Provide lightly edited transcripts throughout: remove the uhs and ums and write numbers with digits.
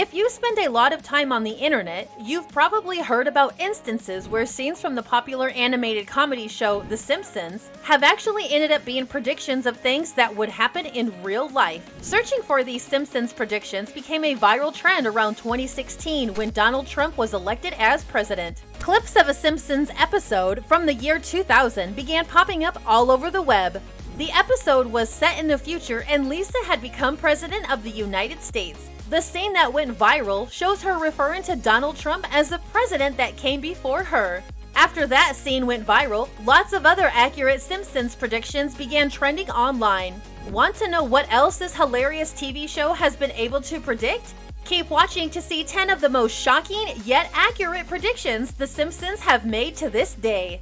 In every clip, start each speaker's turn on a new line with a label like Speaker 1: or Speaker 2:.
Speaker 1: If you spend a lot of time on the internet, you've probably heard about instances where scenes from the popular animated comedy show The Simpsons have actually ended up being predictions of things that would happen in real life. Searching for these Simpsons predictions became a viral trend around 2016 when Donald Trump was elected as president. Clips of a Simpsons episode from the year 2000 began popping up all over the web. The episode was set in the future and Lisa had become president of the United States. The scene that went viral shows her referring to Donald Trump as the president that came before her. After that scene went viral, lots of other accurate Simpsons predictions began trending online. Want to know what else this hilarious TV show has been able to predict? Keep watching to see 10 of the most shocking yet accurate predictions The Simpsons have made to this day.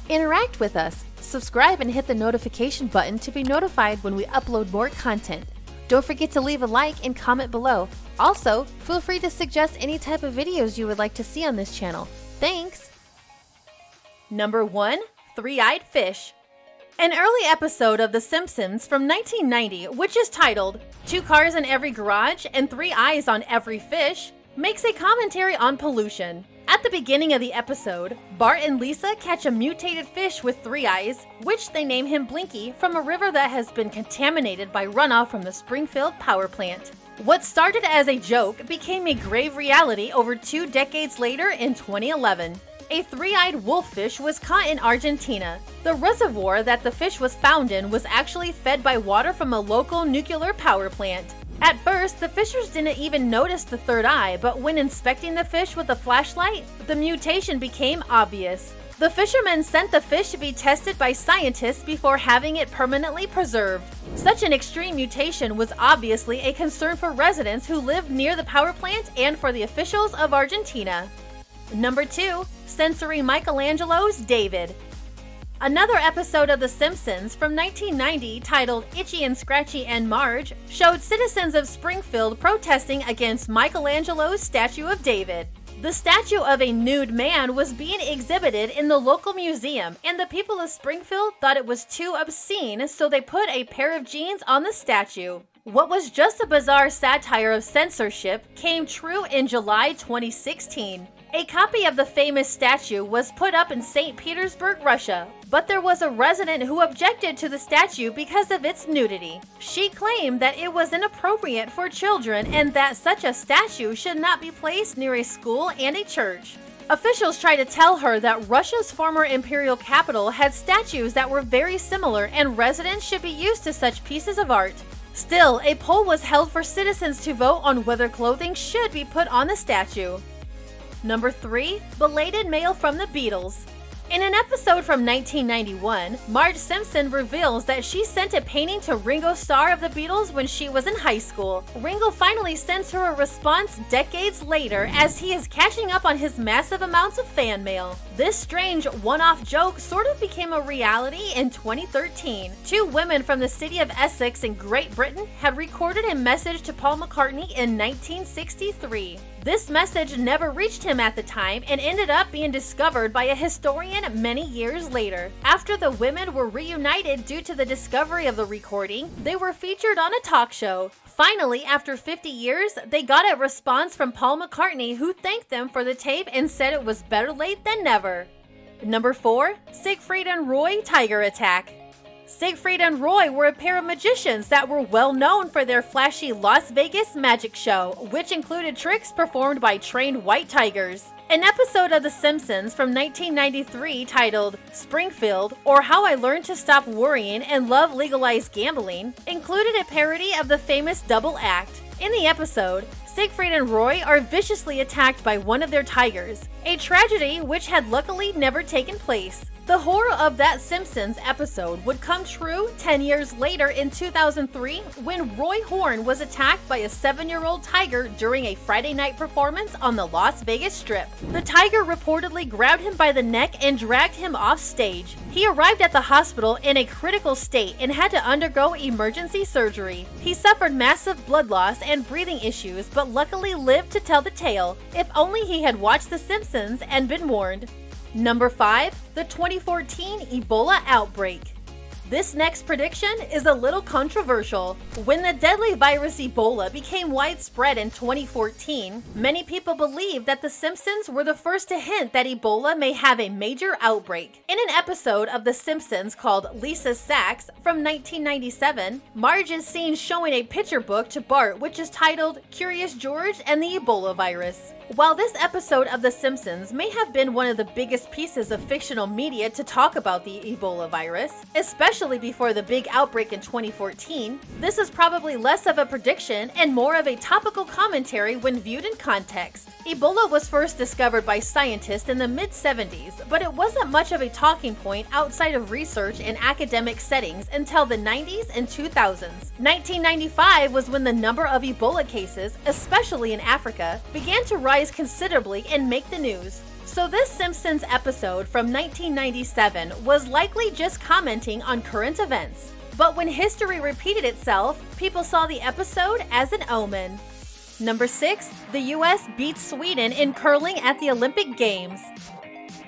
Speaker 1: Interact with us. Subscribe and hit the notification button to be notified when we upload more content. Don't forget to leave a like and comment below. Also, feel free to suggest any type of videos you would like to see on this channel. Thanks! Number 1. Three-eyed fish. An early episode of The Simpsons from 1990, which is titled 2 Cars in Every Garage and 3 Eyes on Every Fish, makes a commentary on pollution. At the beginning of the episode, Bart and Lisa catch a mutated fish with 3 eyes, which they name him Blinky, from a river that has been contaminated by runoff from the Springfield power plant. What started as a joke became a grave reality over 2 decades later in 2011. A 3-eyed wolffish was caught in Argentina. The reservoir that the fish was found in was actually fed by water from a local nuclear power plant. At first, the fishers didn't even notice the 3rd eye, but when inspecting the fish with a flashlight, the mutation became obvious. The fishermen sent the fish to be tested by scientists before having it permanently preserved. Such an extreme mutation was obviously a concern for residents who lived near the power plant and for the officials of Argentina. Number 2. Censoring Michelangelo's David. Another episode of The Simpsons from 1990 titled Itchy and Scratchy and Marge showed citizens of Springfield protesting against Michelangelo's statue of David. The statue of a nude man was being exhibited in the local museum, and the people of Springfield thought it was too obscene, so they put a pair of jeans on the statue. What was just a bizarre satire of censorship came true in July 2016. A copy of the famous statue was put up in St. Petersburg, Russia, but there was a resident who objected to the statue because of its nudity. She claimed that it was inappropriate for children and that such a statue should not be placed near a school and a church. Officials tried to tell her that Russia's former imperial capital had statues that were very similar and residents should be used to such pieces of art. Still, a poll was held for citizens to vote on whether clothing should be put on the statue. Number 3. Belated mail from the Beatles. In an episode from 1991, Marge Simpson reveals that she sent a painting to Ringo Starr of the Beatles when she was in high school. Ringo finally sends her a response decades later as he is catching up on his massive amounts of fan mail. This strange one-off joke sort of became a reality in 2013. 2 women from the city of Essex in Great Britain had recorded a message to Paul McCartney in 1963. This message never reached him at the time and ended up being discovered by a historian many years later. After the women were reunited due to the discovery of the recording, they were featured on a talk show. Finally, after 50 years, they got a response from Paul McCartney, who thanked them for the tape and said it was better late than never. Number 4. Siegfried and Roy Tiger Attack. Siegfried and Roy were a pair of magicians that were well known for their flashy Las Vegas magic show, which included tricks performed by trained white tigers. An episode of The Simpsons from 1993 titled Springfield, or How I Learned to Stop Worrying and Love Legalized Gambling, included a parody of the famous double act. In the episode, Siegfried and Roy are viciously attacked by one of their tigers, a tragedy which had luckily never taken place. The horror of that Simpsons episode would come true 10 years later in 2003 when Roy Horn was attacked by a 7-year-old tiger during a Friday night performance on the Las Vegas Strip. The tiger reportedly grabbed him by the neck and dragged him off stage. He arrived at the hospital in a critical state and had to undergo emergency surgery. He suffered massive blood loss and breathing issues, but luckily lived to tell the tale. If only he had watched The Simpsons and been warned. Number 5. The 2014 Ebola outbreak. This next prediction is a little controversial. When the deadly virus Ebola became widespread in 2014, many people believe that The Simpsons were the first to hint that Ebola may have a major outbreak. In an episode of The Simpsons called Lisa's Sacks from 1997, Marge is seen showing a picture book to Bart which is titled Curious George and the Ebola Virus. While this episode of The Simpsons may have been one of the biggest pieces of fictional media to talk about the Ebola virus, especially before the big outbreak in 2014, this is probably less of a prediction and more of a topical commentary when viewed in context. Ebola was first discovered by scientists in the mid-70s, but it wasn't much of a talking point outside of research in academic settings until the 90s and 2000s. 1995 was when the number of Ebola cases, especially in Africa, began to rise considerably and make the news. So this Simpsons episode from 1997 was likely just commenting on current events. But when history repeated itself, people saw the episode as an omen. Number 6. The US beats Sweden in curling at the Olympic Games.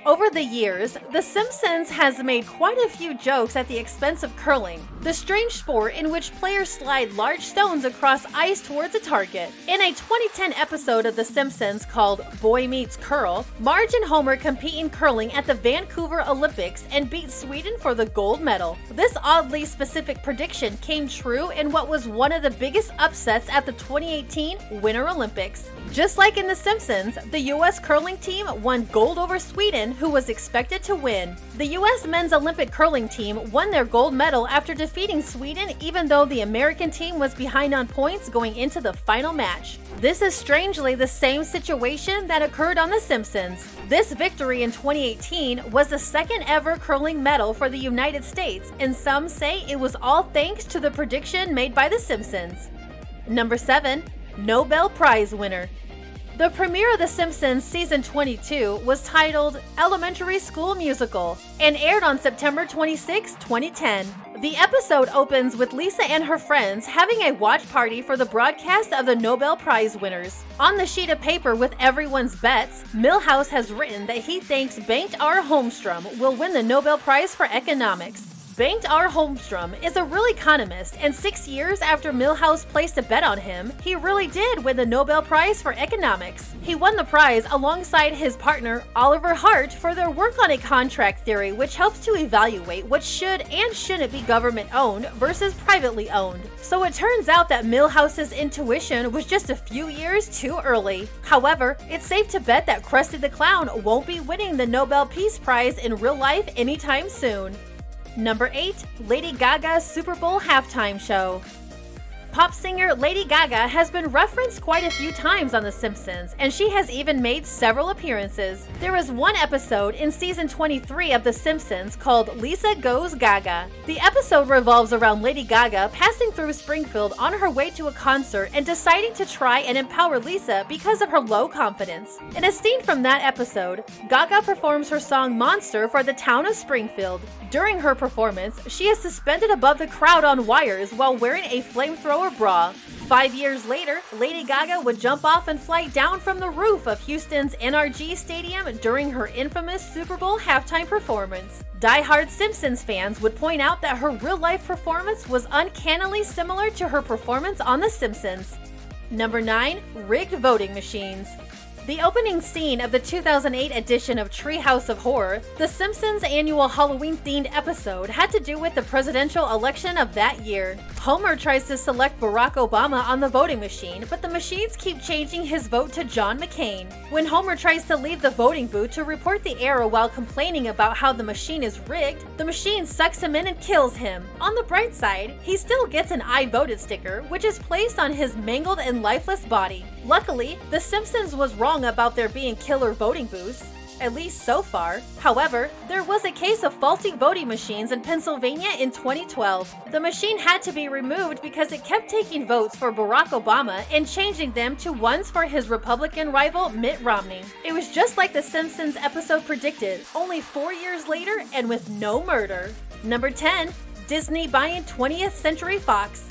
Speaker 1: Over the years, The Simpsons has made quite a few jokes at the expense of curling, the strange sport in which players slide large stones across ice towards a target. In a 2010 episode of The Simpsons called Boy Meets Curl, Marge and Homer compete in curling at the Vancouver Olympics and beat Sweden for the gold medal. This oddly specific prediction came true in what was one of the biggest upsets at the 2018 Winter Olympics. Just like in The Simpsons, the US curling team won gold over Sweden, who was expected to win. The US men's Olympic curling team won their gold medal after defeating Sweden even though the American team was behind on points going into the final match. This is strangely the same situation that occurred on The Simpsons. This victory in 2018 was the second ever curling medal for the United States, and some say it was all thanks to the prediction made by The Simpsons. Number 7. Nobel Prize winner. The premiere of The Simpsons Season 22 was titled Elementary School Musical and aired on September 26, 2010. The episode opens with Lisa and her friends having a watch party for the broadcast of the Nobel Prize winners. On the sheet of paper with everyone's bets, Milhouse has written that he thinks Bengt R. Holmstrom will win the Nobel Prize for Economics. Bengt R. Holmstrom is a real economist, and 6 years after Milhouse placed a bet on him, he really did win the Nobel Prize for Economics. He won the prize alongside his partner Oliver Hart for their work on a contract theory which helps to evaluate what should and shouldn't be government-owned versus privately owned. So it turns out that Milhouse's intuition was just a few years too early. However, it's safe to bet that Krusty the Clown won't be winning the Nobel Peace Prize in real life anytime soon. Number 8. Lady Gaga's Super Bowl halftime show. Pop singer Lady Gaga has been referenced quite a few times on The Simpsons, and she has even made several appearances. There is one episode in season 23 of The Simpsons called Lisa Goes Gaga. The episode revolves around Lady Gaga passing through Springfield on her way to a concert and deciding to try and empower Lisa because of her low confidence. In a scene from that episode, Gaga performs her song Monster for the town of Springfield. During her performance, she is suspended above the crowd on wires while wearing a flamethrower bra. 5 years later, Lady Gaga would jump off and fly down from the roof of Houston's NRG Stadium during her infamous Super Bowl halftime performance. Die-hard Simpsons fans would point out that her real-life performance was uncannily similar to her performance on The Simpsons. Number 9. Rigged voting machines. The opening scene of the 2008 edition of Treehouse of Horror, The Simpsons' annual Halloween-themed episode, had to do with the presidential election of that year. Homer tries to select Barack Obama on the voting machine, but the machines keep changing his vote to John McCain. When Homer tries to leave the voting booth to report the error while complaining about how the machine is rigged, the machine sucks him in and kills him. On the bright side, he still gets an I voted sticker, which is placed on his mangled and lifeless body. Luckily, The Simpsons was wrong about there being killer voting booths, at least so far. However, there was a case of faulty voting machines in Pennsylvania in 2012. The machine had to be removed because it kept taking votes for Barack Obama and changing them to ones for his Republican rival Mitt Romney. It was just like The Simpsons episode predicted, only 4 years later and with no murder. Number 10. Disney buying 20th Century Fox.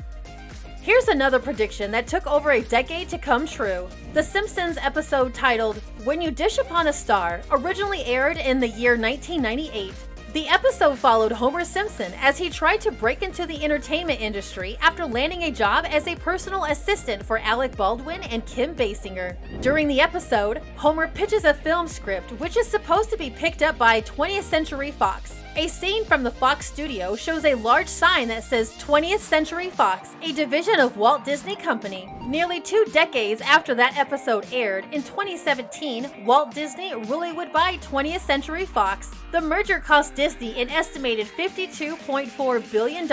Speaker 1: Here's another prediction that took over a decade to come true. The Simpsons episode titled When You Dish Upon a Star originally aired in the year 1998. The episode followed Homer Simpson as he tried to break into the entertainment industry after landing a job as a personal assistant for Alec Baldwin and Kim Basinger. During the episode, Homer pitches a film script which is supposed to be picked up by 20th Century Fox. A scene from the Fox studio shows a large sign that says 20th Century Fox, a division of Walt Disney Company. Nearly 2 decades after that episode aired, in 2017, Walt Disney really would buy 20th Century Fox. The merger cost Disney an estimated $52.4 billion.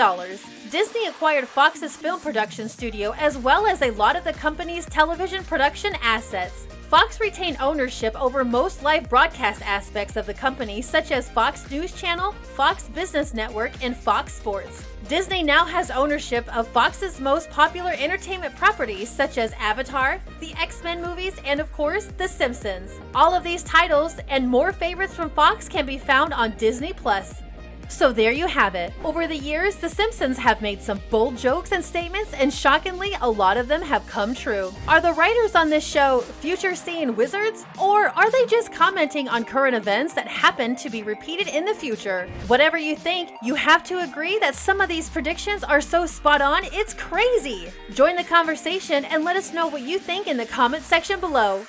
Speaker 1: Disney acquired Fox's film production studio as well as a lot of the company's television production assets. Fox retained ownership over most live broadcast aspects of the company, such as Fox News Channel, Fox Business Network, and Fox Sports. Disney now has ownership of Fox's most popular entertainment properties, such as Avatar, the X-Men movies, and of course, The Simpsons. All of these titles and more favorites from Fox can be found on Disney+. So there you have it. Over the years, The Simpsons have made some bold jokes and statements, and shockingly, a lot of them have come true. Are the writers on this show future-seeing wizards? Or are they just commenting on current events that happen to be repeated in the future? Whatever you think, you have to agree that some of these predictions are so spot on, it's crazy! Join the conversation and let us know what you think in the comment section below.